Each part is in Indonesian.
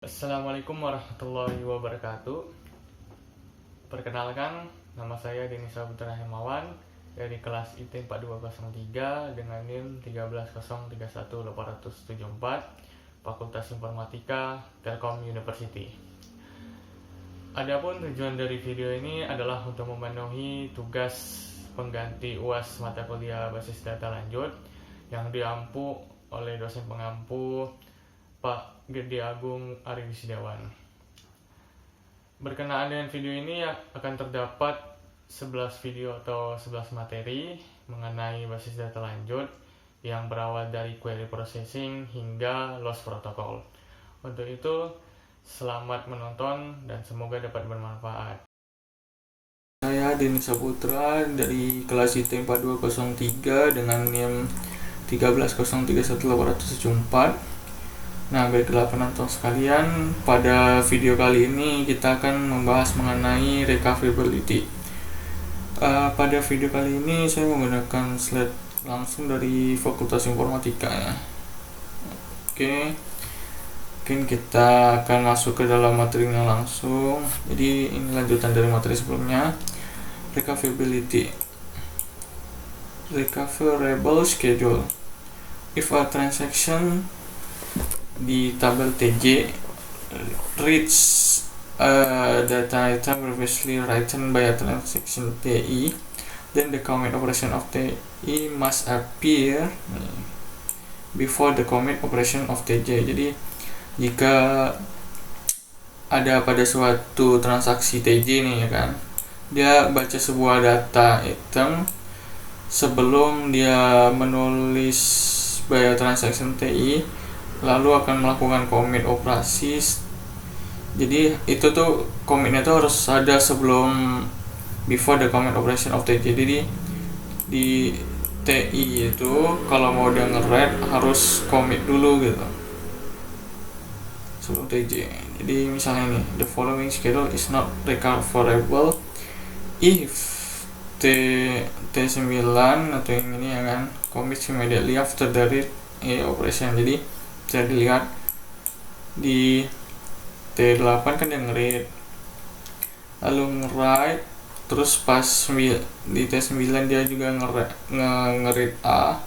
Assalamualaikum warahmatullahi wabarakatuh. Perkenalkan, nama saya Denny Saputra Hemawan dari kelas IT 4203 dengan NIM 13031-874 Fakultas Informatika Telkom University. Adapun tujuan dari video ini adalah untuk memenuhi tugas pengganti UAS mata kuliah basis data lanjut yang diampu oleh dosen pengampu Pak Gede Agung Ari Wisdiawan. Berkenaan dengan video ini akan terdapat 11 video atau 11 materi mengenai basis data lanjut yang berawal dari query processing hingga loss protocol. Untuk itu, selamat menonton dan semoga dapat bermanfaat. Saya Denny Saputra dari kelas IT 4203 dengan NIM 13031-874. Nah, baiklah penonton sekalian, pada video kali ini kita akan membahas mengenai recoverability. Pada video kali ini saya menggunakan slide langsung dari Fakultas Informatika ya. Oke, mungkin kita akan masuk ke dalam materinya langsung. Jadi ini lanjutan dari materi sebelumnya. Recoverable schedule. If a transaction di tabel TJ reach data item previously written by a transaction TI, then the commit operation of TI must appear before the commit operation of TJ. Jadi jika ada pada suatu transaksi TJ nih ya kan, dia baca sebuah data item sebelum dia menulis by a transaction TI, lalu akan melakukan commit operasi. Jadi itu tuh commitnya tuh harus ada sebelum before the commit operation of TJ. Jadi di TI itu kalau mau dia nge-read harus commit dulu gitu sebelum TJ. Jadi misalnya ini, the following schedule is not recoverable if T9 atau yang ini ya kan, commit immediately after the read operation. Jadi bisa dilihat di T8 kan yang nge-read lalu nge-write, terus pas di T9 dia juga nge-read A,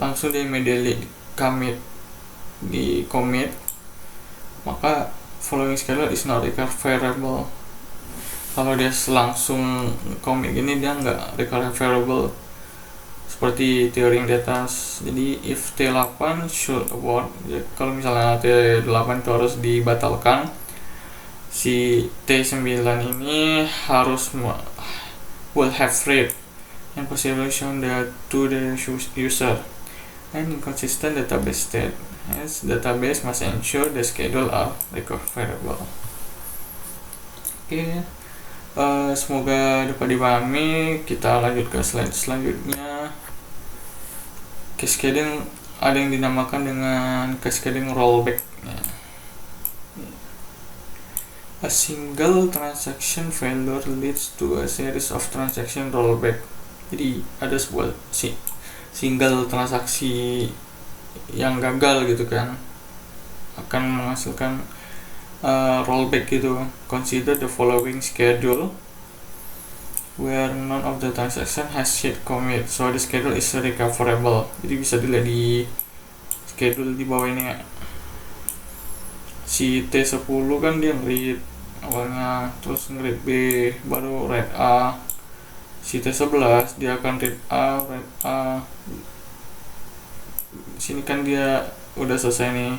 langsung dia immediately commit di commit, maka following schedule is not recoverable. Kalau dia langsung commit gini dia nggak recoverable seperti teori yang di atas. Jadi if T8 should abort, ya, kalau misalnya T8 itu harus dibatalkan, si T9 ini harus will have read and possibly shown to the user and inconsistent database state, as database must ensure the schedule are recoverable. Oke, semoga dapat dipahami. Kita lanjut ke slide selanjutnya. Cascading ada yang dinamakan dengan cascading rollback. A single transaction failure leads to a series of transaction rollback. Jadi ada sebuah single transaksi yang gagal gitu kan, akan menghasilkan rollback gitu. Consider the following schedule where none of the transaction has yet commit, so the schedule is recoverable. Jadi bisa dilihat di schedule di bawah ini ya. Si T10 kan dia nge-read awalnya, terus nge-read B, baru read A. Si T11 dia akan read A, read A. Sini kan dia udah selesai nih,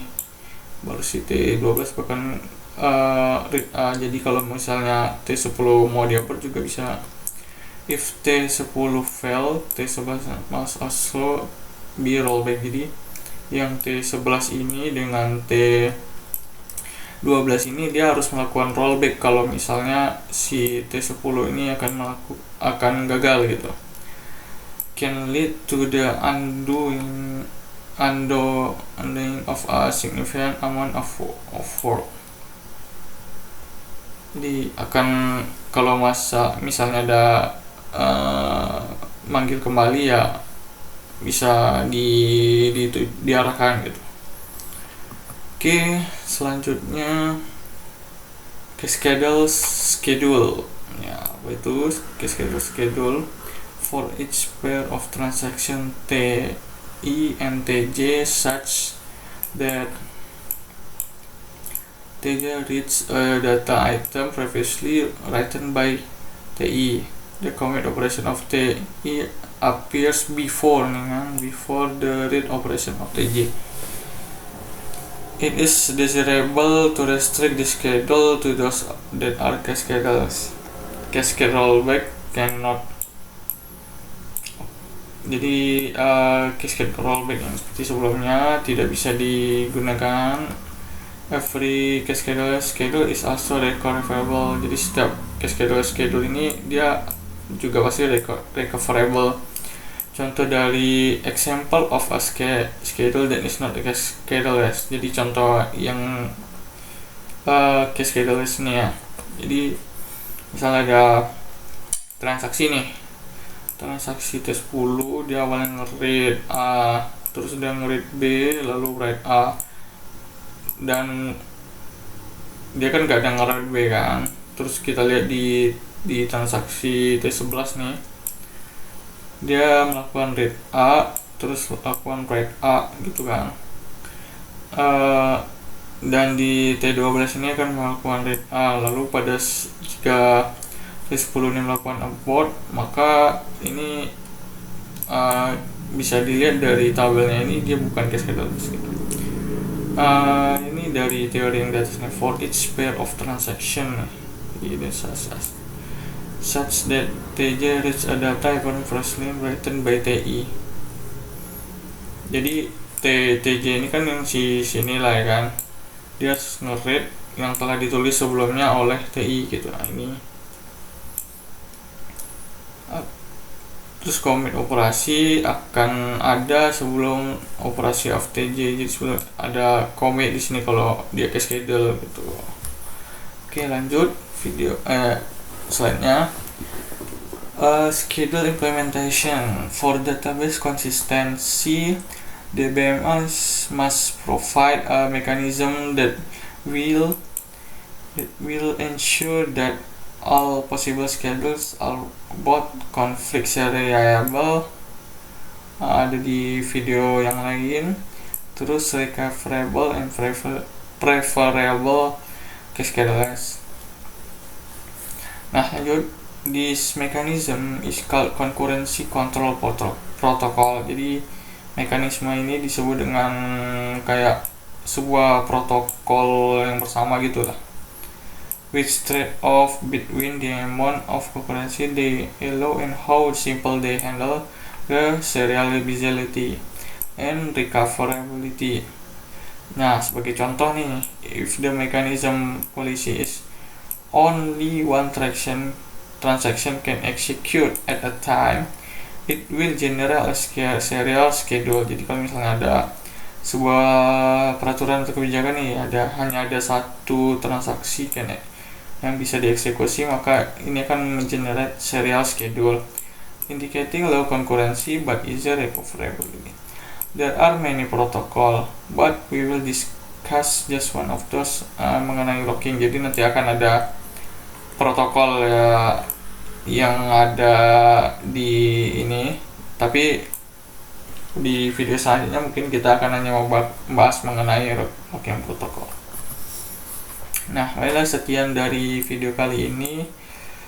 baru si T12 bahkan read A. Jadi kalau misalnya T10 mau di-abort juga bisa. If T10 fail, T11 must also be rollback. Jadi yang T11 ini dengan T12 ini dia harus melakukan rollback kalau misalnya si T10 ini akan gagal gitu. Can lead to the undoing of a significant amount of work. Jadi akan, kalau misalnya ada manggil kembali ya bisa diarahkan gitu. Oke, selanjutnya schedule ya, apa itu schedule for each pair of transaction TI and TJ such that TJ reads a data item previously written by TI. The commit operation of TI appears before the read operation of TJ. It is desirable to restrict the schedule to those that are cascades. Cascade rollback cannot. Jadi cascade rollback yang seperti sebelumnya tidak bisa digunakan. Every cascade schedule is also recoverable. Jadi setiap schedule ini dia juga pasti recoverable. Contoh dari example of a schedule that is not a cascadeless. Jadi contoh yang cascadeless ini ya. Jadi misalnya ada transaksi nih, transaksi T10, dia awalnya nge-read A, terus dia nge-read B, lalu write A, dan dia kan gak ada nge-read B kan. Terus kita lihat di transaksi T11 nih, dia melakukan read A terus melakukan write A gitu kan, dan di T12 ini akan melakukan read A. Lalu pada jika T10 ini melakukan abort, maka ini bisa dilihat dari tabelnya ini dia bukan cascadeless gitu. Ini dari teori yang di atasnya, for each pair of transaction ini such that TJ reads a data item previously written by TI. Jadi TJ ini kan yang sini lah ya kan, dia nge-read yang telah ditulis sebelumnya oleh TI gitu. Nah, ini terus commit operasi akan ada sebelum operasi of TJ. Jadi sebelum ada commit di sini kalau dia cascade gitu. Oke, lanjut video slide-nya. Schedule implementation for database consistency. DBMS must provide a mechanism that will ensure that all possible schedules are both conflict reliable. Ada di video yang lain. Terus recoverable and preferable cascadeless. Nah, lanjut. This mechanism is called concurrency control protocol. Jadi mekanisme ini disebut dengan kayak sebuah protokol yang bersama gitu lah, which trade off between the amount of concurrency they allow and how simple they handle the serializability and recoverability. Nah, sebagai contoh nih, if the mechanism policy is only one transaction can execute at a time, it will generate a serial schedule. Jadi kalau misalnya ada sebuah peraturan atau kebijakan nih, hanya ada satu transaksi kan yang bisa dieksekusi, maka ini akan mengenerate serial schedule, indicating low concurrency but easier recoverability. There are many protocol, but we will discuss just one of those mengenai locking. Jadi nanti akan ada protokol ya yang ada di ini, tapi di video selanjutnya mungkin kita akan hanya membahas mengenai locking protokol. Nah, baiklah, sekian dari video kali ini.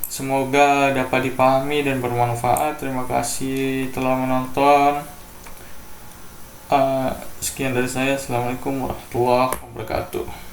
Semoga dapat dipahami dan bermanfaat. Terima kasih telah menonton. Sekian dari saya. Assalamualaikum warahmatullahi wabarakatuh.